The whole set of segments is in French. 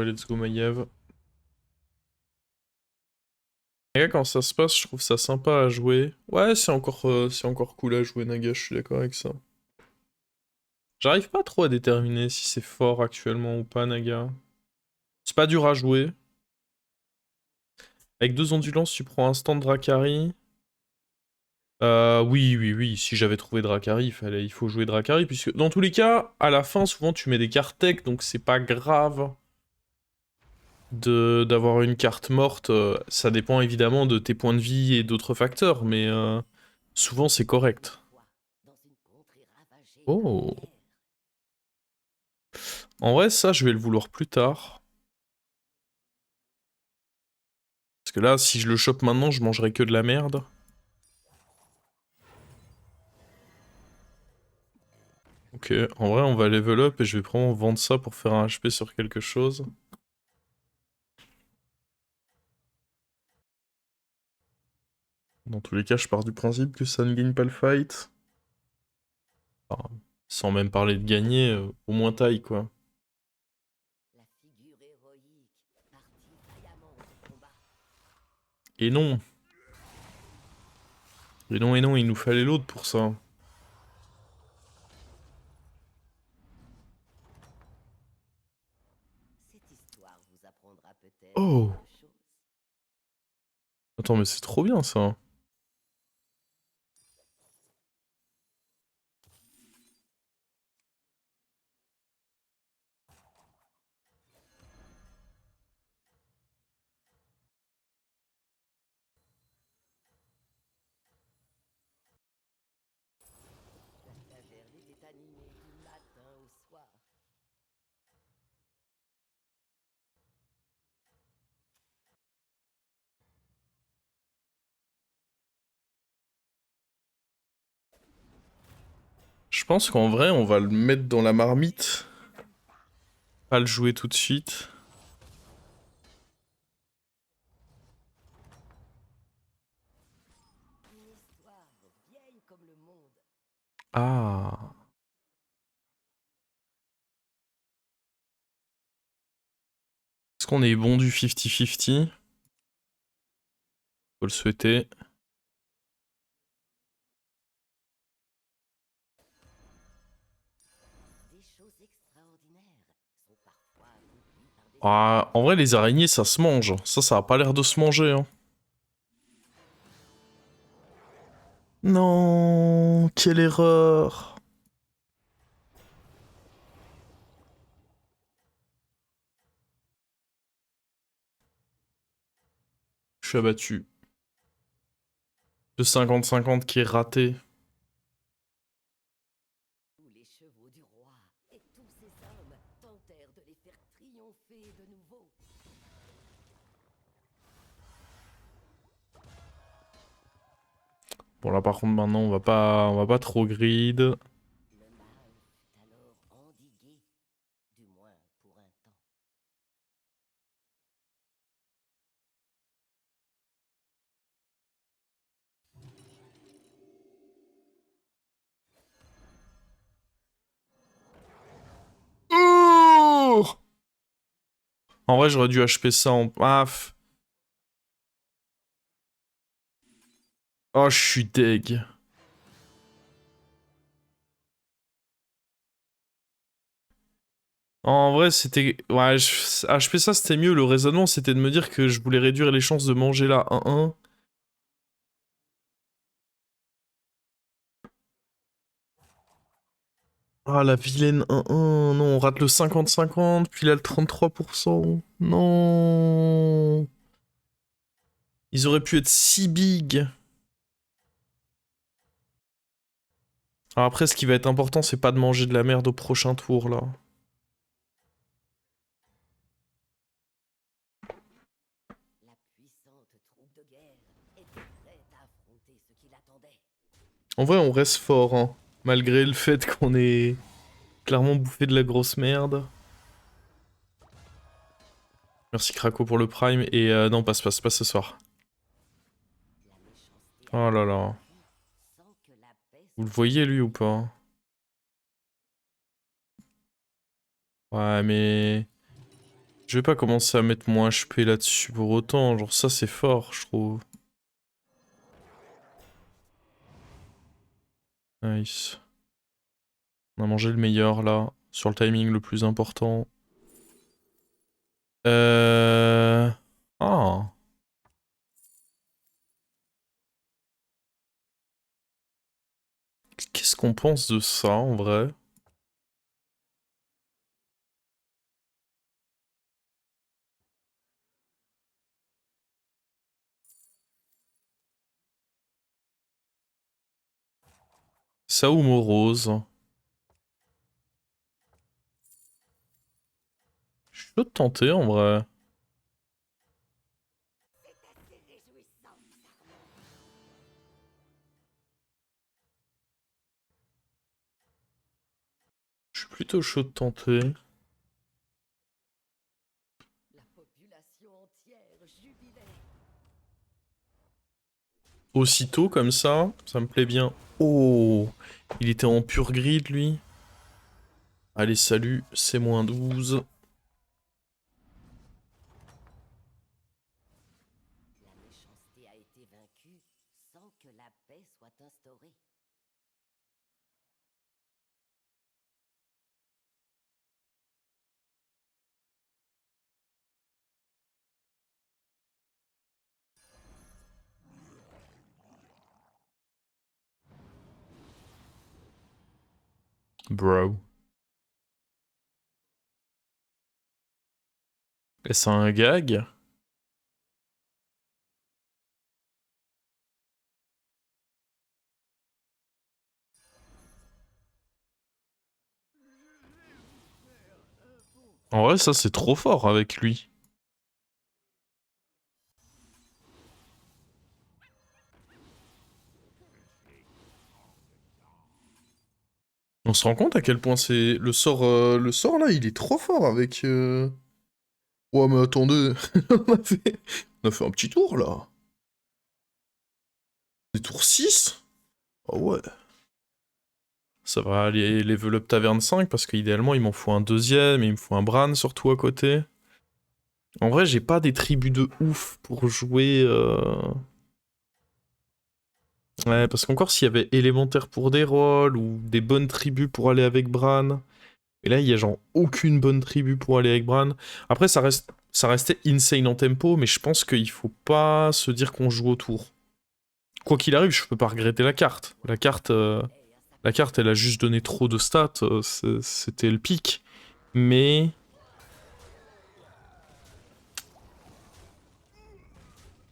let's go Maiev. Naga, quand ça se passe, je trouve ça sympa à jouer. Ouais, c'est encore cool à jouer Naga, je suis d'accord avec ça. J'arrive pas trop à déterminer si c'est fort actuellement ou pas Naga. C'est pas dur à jouer. Avec 2 ondulances, tu prends un stand Dracari. Oui, si j'avais trouvé Dracari, il faut jouer Dracari, puisque dans tous les cas, à la fin, souvent tu mets des cartes tech, donc c'est pas grave d'avoir une carte morte. Ça dépend évidemment de tes points de vie et d'autres facteurs, mais souvent c'est correct. Oh. En vrai, ça, je vais le vouloir plus tard. Parce que là, si je le chope maintenant, je mangerai que de la merde. Ok, en vrai, on va level up et je vais probablement vendre ça pour faire un HP sur quelque chose. Dans tous les cas, je pars du principe que ça ne gagne pas le fight. Enfin, sans même parler de gagner, au moins taille, quoi. Et non. Et non, il nous fallait l'autre pour ça. Oh. Attends, mais c'est trop bien, ça. Je pense qu'en vrai, on va le mettre dans la marmite. Pas le jouer tout de suite. Ah. Est-ce qu'on est bon du 50-50? Faut le souhaiter. Ah, en vrai, les araignées, ça se mange. Ça a pas l'air de se manger, hein. Non, quelle erreur. Je suis abattu. Le 50-50 qui est raté. Bon là par contre maintenant on va pas trop grid. Oh, en vrai j'aurais dû HP ça en paf. Oh je suis deg. En vrai c'était... Ouais, HP ça c'était mieux. Le raisonnement c'était de me dire que je voulais réduire les chances de manger là 1-1. Ah la vilaine 1-1. Non, on rate le 50-50. Puis là le 33%. Non. Ils auraient pu être si big. Alors après ce qui va être important c'est pas de manger de la merde au prochain tour là. En vrai, on reste fort, hein. Malgré le fait qu'on ait clairement bouffé de la grosse merde. Merci Krakow pour le prime. Et non, passe ce soir. Oh là là. Vous le voyez lui ou pas? Ouais, mais... Je vais pas commencer à mettre mon HP là-dessus pour autant. Genre ça c'est fort, je trouve. Nice. On a mangé le meilleur là. Sur le timing le plus important. Ah. Qu'est-ce qu'on pense de ça en vrai? Ça ou morose? Je suis chaud de tenter en vrai. Je suis plutôt chaud de tenter. Aussitôt comme ça me plaît bien. Oh, il était en pure grid lui. Allez, salut, c'est -12. La méchanceté a été vaincue sans que la paix soit instaurée. Bro. Est-ce un gag? En vrai, ça c'est trop fort avec lui. On se rend compte à quel point c'est... le sort là, il est trop fort avec... Ouais, mais attendez, on a fait un petit tour là. Des tours 6? Ah ouais. Ça va aller level up taverne 5 parce qu'idéalement il m'en faut un deuxième et il me faut un Bran surtout à côté. En vrai, j'ai pas des tribus de ouf pour jouer. Ouais, parce qu'encore s'il y avait élémentaire pour des rôles ou des bonnes tribus pour aller avec Bran. Et là, il y a genre aucune bonne tribu pour aller avec Bran. Après, ça restait insane en tempo, mais je pense qu'il faut pas se dire qu'on joue autour. Quoi qu'il arrive, je peux pas regretter la carte. La carte, elle a juste donné trop de stats. C'était le pic. Mais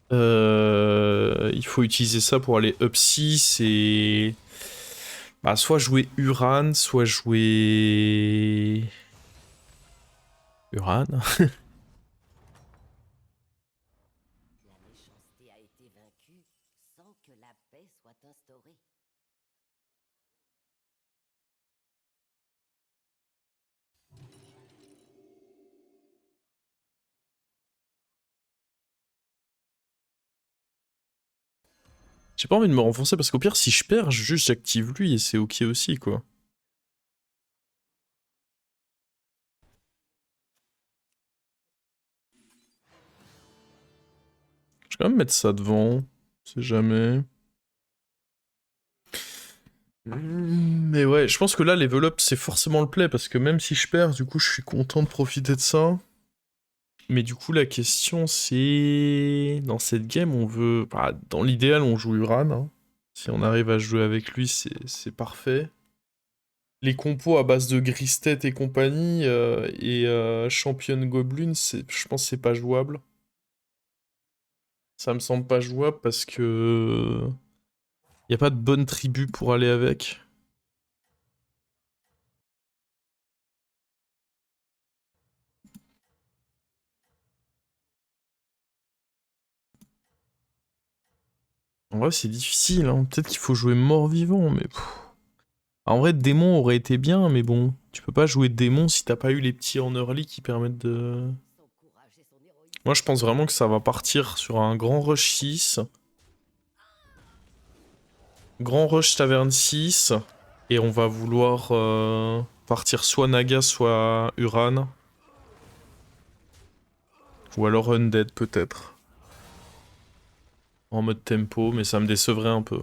il faut utiliser ça pour aller up 6 et... Bah, soit jouer Uran, soit jouer... Uran. La méchanceté a été vaincue sans que la paix soit instaurée. J'ai pas envie de me renforcer parce qu'au pire, si je perds, juste j'active lui et c'est ok aussi, quoi. Je vais quand même mettre ça devant, si jamais. Mais ouais, je pense que là, level up, c'est forcément le play, parce que même si je perds, du coup, je suis content de profiter de ça. Mais du coup, la question, c'est... Dans cette game, on veut... Bah, dans l'idéal, on joue Uran, hein. Si on arrive à jouer avec lui, c'est parfait. Les compos à base de Gristet et compagnie, Champion Goblin, je pense que c'est pas jouable. Ça me semble pas jouable parce que... Y a pas de bonne tribu pour aller avec. En vrai, c'est difficile, hein. Peut-être qu'il faut jouer mort-vivant, mais... En vrai, démon aurait été bien, mais bon... Tu peux pas jouer démon si t'as pas eu les petits en early qui permettent de... Son courage et son héroïsme. Moi, je pense vraiment que ça va partir sur un grand rush 6. Grand rush taverne 6. Et on va vouloir partir soit Naga, soit Uran. Ou alors Undead peut-être. En mode tempo, mais ça me décevrait un peu.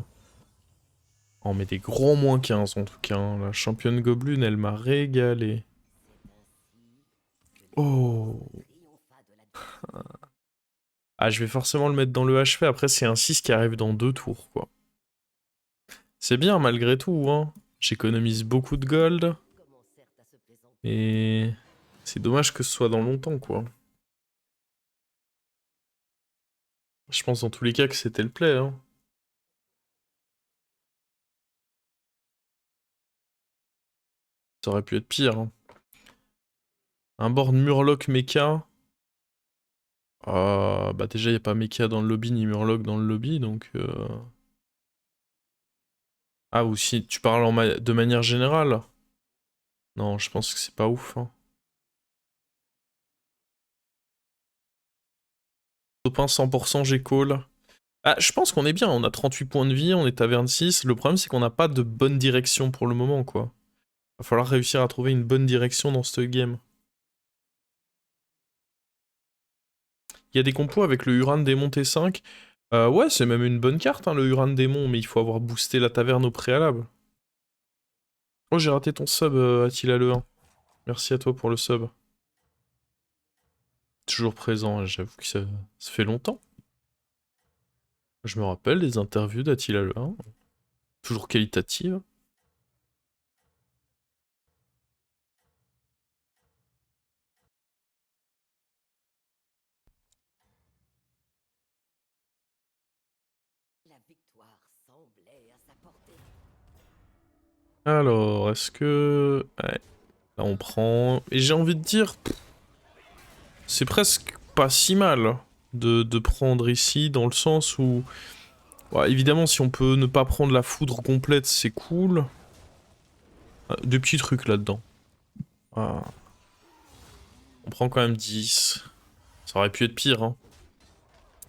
Oh, mais des gros moins 15 en tout cas, hein. La championne Goblin, elle m'a régalé. Oh. Ah, je vais forcément le mettre dans le HP, après c'est un 6 qui arrive dans 2 tours, quoi. C'est bien malgré tout, hein. J'économise beaucoup de gold. Et c'est dommage que ce soit dans longtemps, quoi. Je pense dans tous les cas que c'était le play, hein. Ça aurait pu être pire, hein. Un board Murloc Mecha. Bah déjà, il n'y a pas Mecha dans le lobby, ni Murloc dans le lobby, donc... Ah, ou si tu parles de manière générale? Non, je pense que c'est pas ouf, hein. Top 1 100% j'ai call. Ah, je pense qu'on est bien, on a 38 points de vie, on est taverne 6. Le problème, c'est qu'on n'a pas de bonne direction pour le moment, quoi. Va falloir réussir à trouver une bonne direction dans ce game. Il y a des compos avec le Huran Démon T5. Ouais, c'est même une bonne carte, hein, le Huran Démon, mais il faut avoir boosté la taverne au préalable. Oh, j'ai raté ton sub, Attila le 1. Merci à toi pour le sub. Toujours présent, j'avoue que ça fait longtemps. Je me rappelle des interviews d'Attila le 1. Toujours qualitatives. La victoire semblait à sa portée. Alors, est-ce que... Ouais, là on prend... Et j'ai envie de dire... C'est presque pas si mal de prendre ici, dans le sens où... Ouais, évidemment, si on peut ne pas prendre la foudre complète, c'est cool. Deux petits trucs là-dedans. Ah. On prend quand même 10. Ça aurait pu être pire, hein.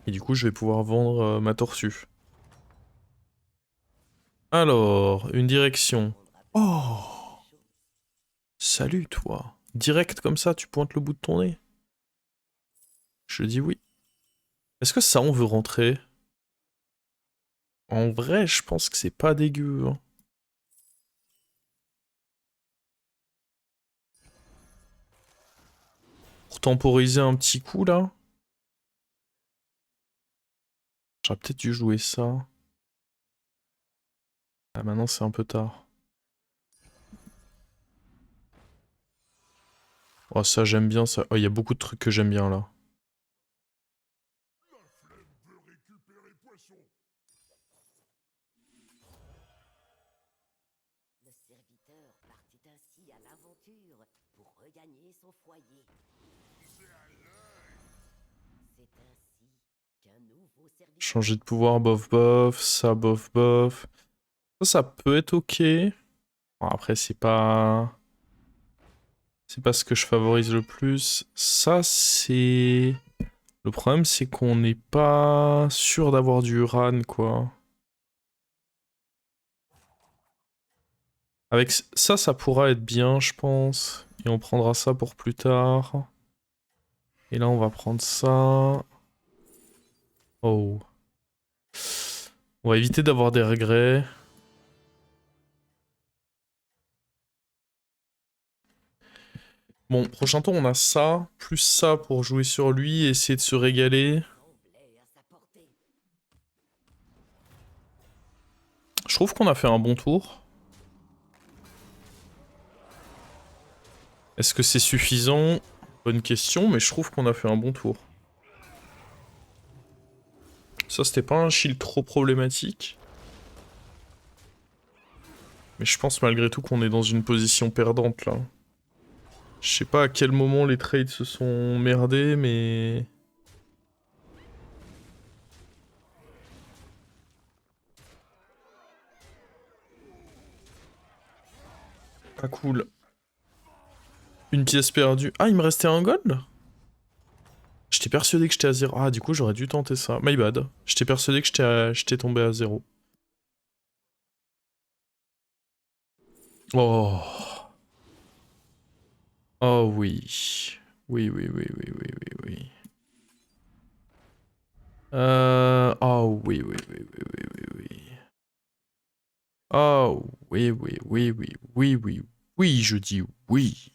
Et du coup, je vais pouvoir vendre ma tortue. Alors, une direction. Oh! Salut, toi. Direct comme ça, tu pointes le bout de ton nez? Je dis oui. Est-ce que ça, on veut rentrer? En vrai, je pense que c'est pas dégueu, hein. Pour temporiser un petit coup, là. J'aurais peut-être dû jouer ça. Ah, maintenant, c'est un peu tard. Oh, ça, j'aime bien, ça. Oh, il y a beaucoup de trucs que j'aime bien, là. Le serviteur partit ainsi à l'aventure pour regagner son foyer. C'est ainsi qu'un nouveau serviteur... Changer de pouvoir, bof bof. Ça, bof bof. Ça peut être ok. Bon, après, c'est pas... C'est pas ce que je favorise le plus. Ça, c'est... Le problème, c'est qu'on n'est pas sûr d'avoir du Uran, quoi. Avec ça, ça pourra être bien, je pense. Et on prendra ça pour plus tard. Et là, on va prendre ça. Oh. On va éviter d'avoir des regrets. Bon, prochain tour, on a ça, plus ça pour jouer sur lui et essayer de se régaler. semblait à sa portée. Je trouve qu'on a fait un bon tour. Est-ce que c'est suffisant? Bonne question, mais je trouve qu'on a fait un bon tour. Ça, c'était pas un shield trop problématique. Mais je pense malgré tout qu'on est dans une position perdante, là. Je sais pas à quel moment les trades se sont merdés, mais... Pas cool. Une pièce perdue. Ah, il me restait un gold? J'étais persuadé que j'étais à 0. Ah, du coup, j'aurais dû tenter ça. My bad. J'étais persuadé que j'étais tombé à 0. Oh. Oh oui. Oui, oui, oui, oui, oui, oui, oui. Oh oui, oui, oui, oui, oui, oui, oui. Oh oui, oui, oui, oui, oui, oui, oui, je dis oui.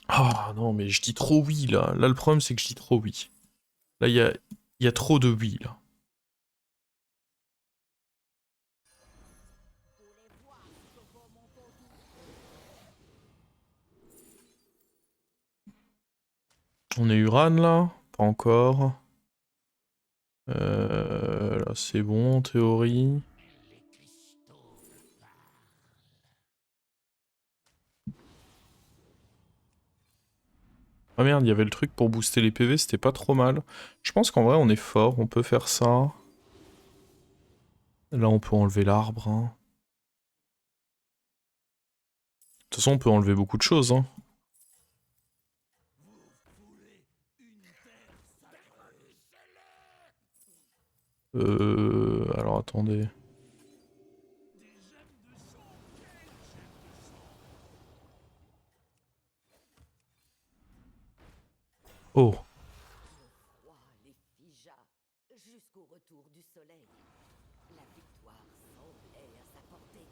Ah non, mais je dis trop oui là. Là, le problème, c'est que je dis trop oui. Là, il y a trop de oui là. On est Uran là? Pas encore. Là, c'est bon en théorie. Ah merde, il y avait le truc pour booster les PV, c'était pas trop mal. Je pense qu'en vrai, on est fort, on peut faire ça. Là, on peut enlever l'arbre. Hein. De toute façon, on peut enlever beaucoup de choses. Hein. Alors attendez. Oh. Le froid les figea jusqu'au retour du soleil. La victoire semblait à sa portée.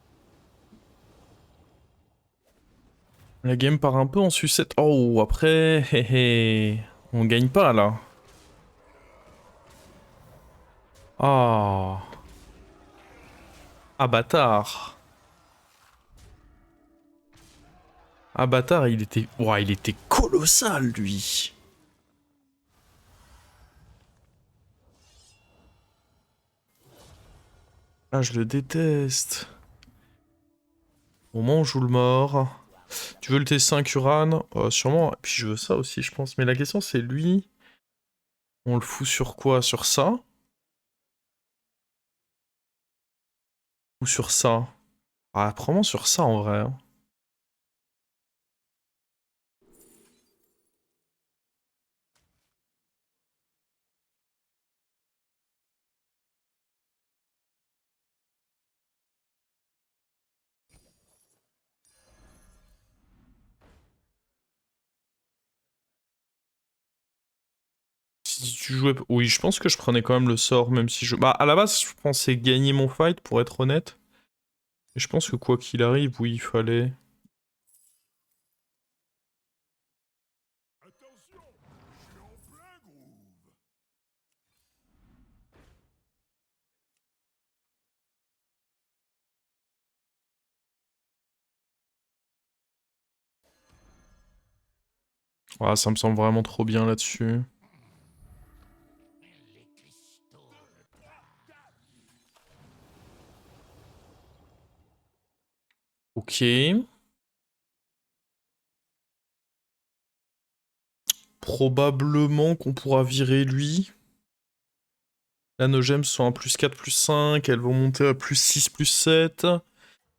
La game part un peu en sucette. Oh, après, hé hé. On gagne pas là. Ah. Ah bâtard. Ah bâtard, il était... Ouah, il était colossal lui. Ah, je le déteste. Au moment où on joue le mort. Tu veux le T5 Uran? Sûrement. Et puis je veux ça aussi, je pense. Mais la question, c'est lui. On le fout sur quoi? Sur ça? Ou sur ça? Ah, probablement sur ça en vrai. Hein. Si tu jouais... Oui, je pense que je prenais quand même le sort, même si je... Bah, à la base, je pensais gagner mon fight, pour être honnête. Et je pense que quoi qu'il arrive, oui, il fallait... Ah, ça me semble vraiment trop bien là-dessus. Ok. Probablement qu'on pourra virer lui. Là, nos gemmes sont à plus 4, plus 5. Elles vont monter à plus 6, plus 7.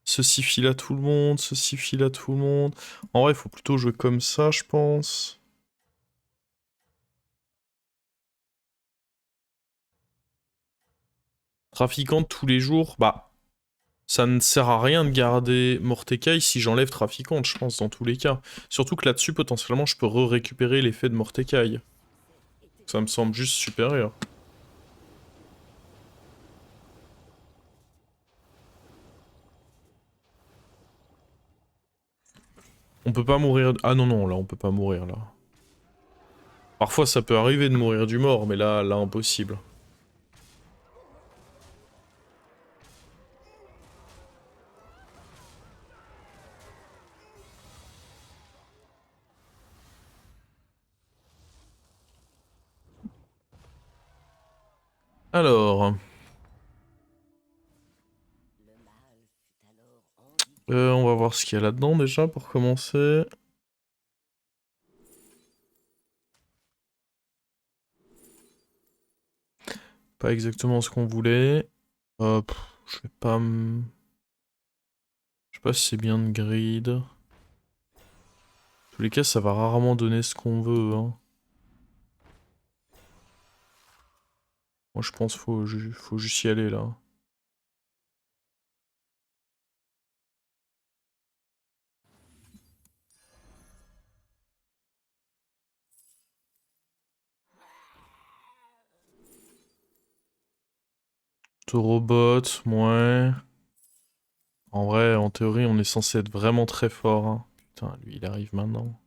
Ceci file à tout le monde. Ceci file à tout le monde. En vrai, il faut plutôt jouer comme ça, je pense. Trafiquante tous les jours, bah... Ça ne sert à rien de garder Mordecai si j'enlève Trafiquante, je pense, dans tous les cas. Surtout que là-dessus, potentiellement, je peux récupérer l'effet de Mordecai. Ça me semble juste supérieur. On peut pas mourir... Ah non, non, là, on peut pas mourir, là. Parfois, ça peut arriver de mourir du mort, mais là, impossible. Alors... Le mal fut alors endigué. On va voir ce qu'il y a là-dedans, déjà, pour commencer. Pas exactement ce qu'on voulait. Je vais pas... Je sais pas si c'est bien de grid. En tous les cas, ça va rarement donner ce qu'on veut, hein. Moi, je pense faut juste y aller, là. Robot, ouais. En vrai, en théorie, on est censé être vraiment très fort, hein. Putain, lui, il arrive maintenant.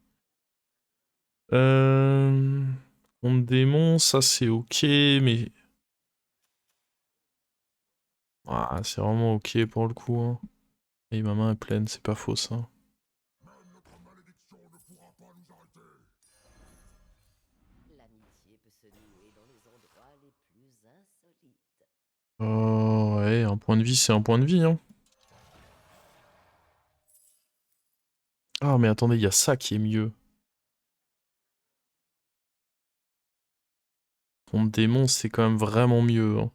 Contre démon, ça c'est ok, mais... Ah, c'est vraiment ok pour le coup, hein. Et ma main est pleine, c'est pas faux ça. L'amitié peut se nouer dans les endroits les plus insolites. Oh, ouais, un point de vie, c'est un point de vie, hein. Ah, mais attendez, il y a ça qui est mieux. Contre démon, c'est quand même vraiment mieux, hein.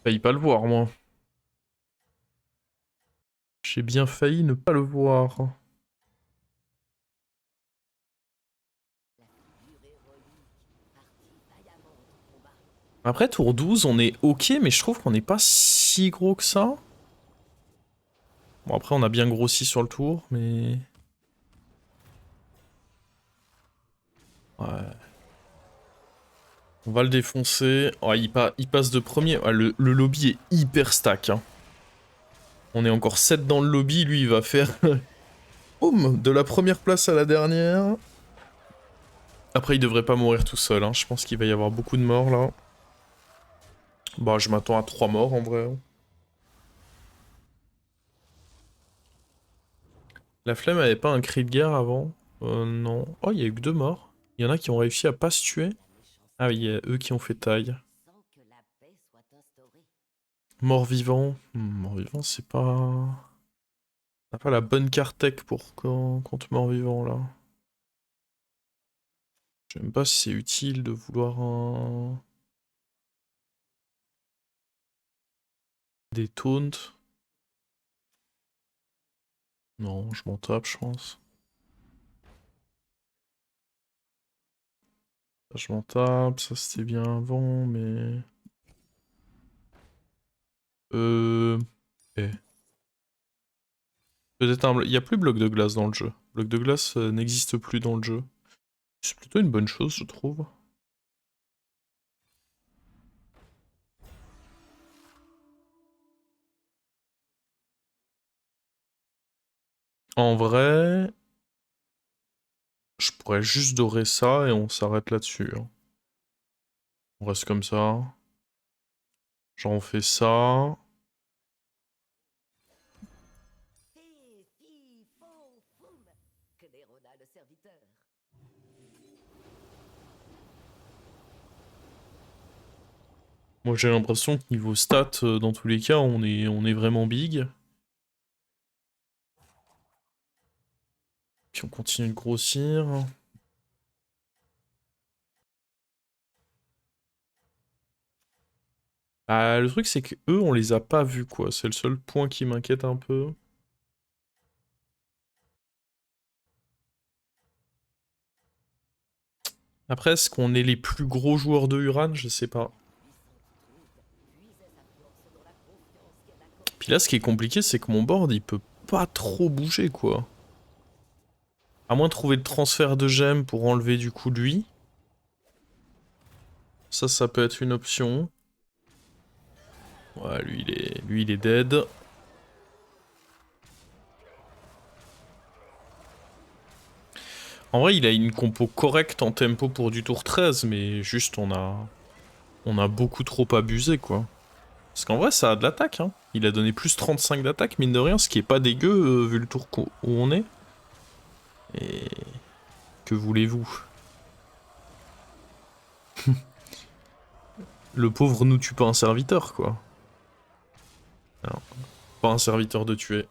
Failli pas le voir, moi. J'ai bien failli ne pas le voir. La figure héroïque partit vaillamment au combat. Après, tour 12, on est ok, mais je trouve qu'on n'est pas si gros que ça. Bon, après, on a bien grossi sur le tour, mais... Ouais. On va le défoncer. Oh, il passe de premier. Ah, le lobby est hyper stack, hein. On est encore 7 dans le lobby, lui, il va faire... Boum, de la première place à la dernière. Après, il devrait pas mourir tout seul, hein. Je pense qu'il va y avoir beaucoup de morts, là. Bah, je m'attends à 3 morts, en vrai. La flemme avait pas un cri de guerre avant? Non. Oh, il y a eu que 2 morts. Il y en a qui ont réussi à pas se tuer. La méchanceté Ah oui, il y a eux qui ont fait taille. sans que la paix soit instaurée. Mort-vivant. Mort-vivant, c'est pas... On n'a pas la bonne carte tech pour contre mort-vivant, là. Je sais même pas si c'est utile de vouloir un... Des taunts. Non, je m'en tape, je pense. Ça, je m'en tape, ça c'était bien avant, mais... Eh. Peut-être un... Il y a plus bloc de glace dans le jeu. Bloc de glace n'existe plus dans le jeu. C'est plutôt une bonne chose, je trouve. En vrai... Je pourrais juste dorer ça et on s'arrête là-dessus, hein. On reste comme ça. Genre on fait ça. Fé, fi, fo, foum, claironna le serviteur. Moi j'ai l'impression que niveau stats, dans tous les cas, on est vraiment big. Puis on continue de grossir. Ah, le truc c'est que eux on les a pas vus quoi, c'est le seul point qui m'inquiète un peu. Après, est-ce qu'on est les plus gros joueurs de Uran? Je sais pas. Puis là, ce qui est compliqué, c'est que mon board, il peut pas trop bouger, quoi. À moins de trouver le transfert de gemmes pour enlever du coup lui. Ça peut être une option. Ouais, lui, il est dead. En vrai, il a une compo correcte en tempo pour du tour 13, mais juste on a beaucoup trop abusé, quoi. Parce qu'en vrai, ça a de l'attaque, hein. Il a donné plus 35 d'attaque, mine de rien, ce qui est pas dégueu vu le tour où on est. Et que voulez-vous? Le pauvre nous tue pas un serviteur, quoi. Alors, pas un serviteur de tuer.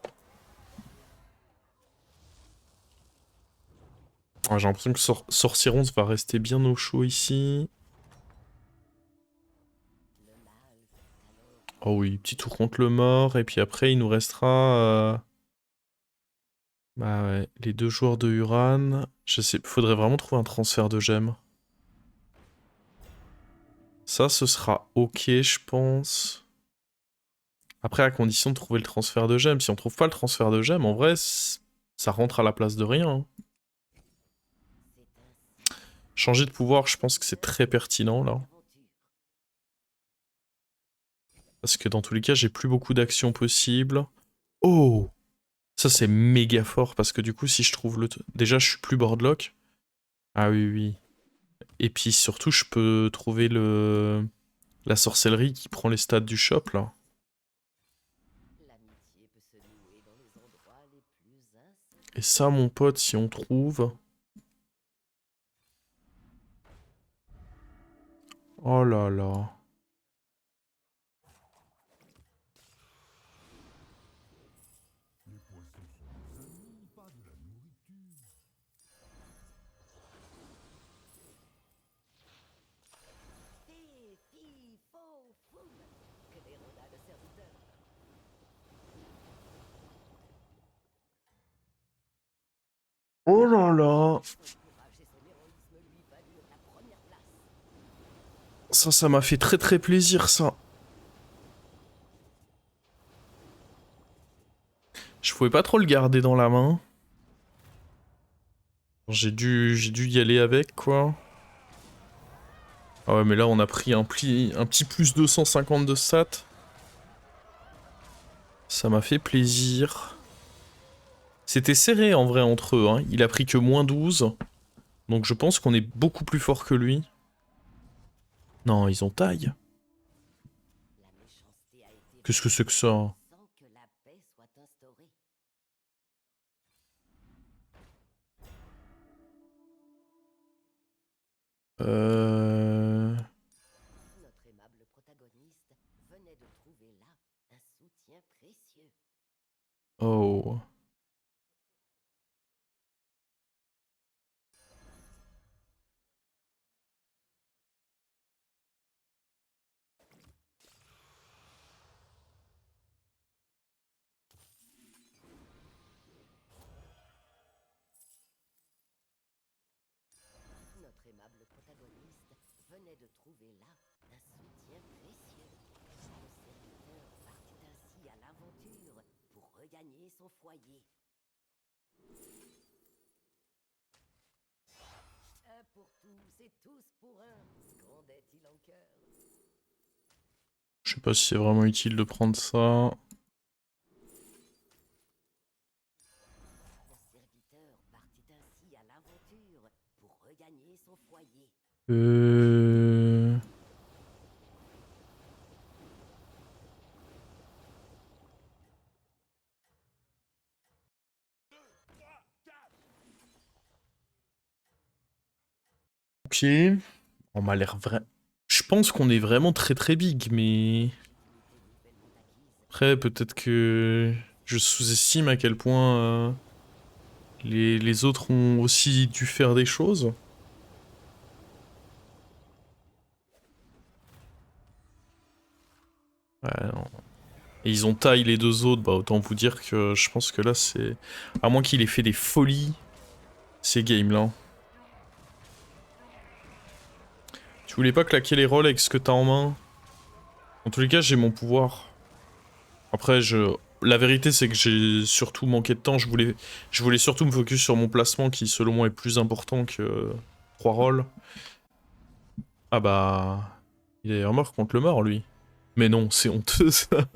Ah, j'ai l'impression que Sorcierons va rester bien au chaud ici. Oh oui, petit tour contre le mort, et puis après il nous restera... Bah ouais, les 2 joueurs de Uran. Je sais, faudrait vraiment trouver un transfert de gemmes. Ça, ce sera ok, je pense. Après, à condition de trouver le transfert de gemmes. Si on trouve pas le transfert de gemmes, en vrai, ça rentre à la place de rien, hein. Changer de pouvoir, je pense que c'est très pertinent, là. Parce que dans tous les cas, j'ai plus beaucoup d'actions possibles. Oh! Ça, c'est méga fort, parce que du coup, si je trouve le... Déjà, je suis plus boardlock. Ah oui, oui. Et puis, surtout, je peux trouver la sorcellerie qui prend les stats du shop, là. Et ça, mon pote, si on trouve... Oh là là. Oh là là. Ça m'a fait très très plaisir, ça. Je pouvais pas trop le garder dans la main. J'ai dû y aller avec, quoi. Ah ouais, mais là, on a pris un petit plus 250 de stats. Ça m'a fait plaisir. C'était serré, en vrai, entre eux, hein. Il a pris que moins 12. Donc je pense qu'on est beaucoup plus fort que lui. Non, ils ont taille. Qu'est-ce que c'est que ça? Notre aimable protagoniste venait de trouver là un soutien précieux. Oh. Notre aimable protagoniste venait de trouver là un soutien précieux. Le serviteur partit ainsi à l'aventure pour regagner son foyer. Un pour tous et tous pour un, scandait-il en chœur. Je sais pas si c'est vraiment utile de prendre ça. Le serviteur partit ainsi à l'aventure pour regagner son foyer. Ok. On m'a l'air vrai. Je pense qu'on est vraiment très très big, mais... Après, peut-être que je sous-estime à quel point les autres ont aussi dû faire des choses. Ouais, non. Et ils ont taille les deux autres, bah autant vous dire que je pense que là c'est... À moins qu'il ait fait des folies, ces games-là. Tu voulais pas claquer les rolls avec ce que t'as en main? En tous les cas, j'ai mon pouvoir. Après, la vérité, c'est que j'ai surtout manqué de temps. Je voulais surtout me focus sur mon placement qui, selon moi, est plus important que 3 rolls. Ah bah... Il est mort contre le mort, lui. Mais non, c'est honteux, ça.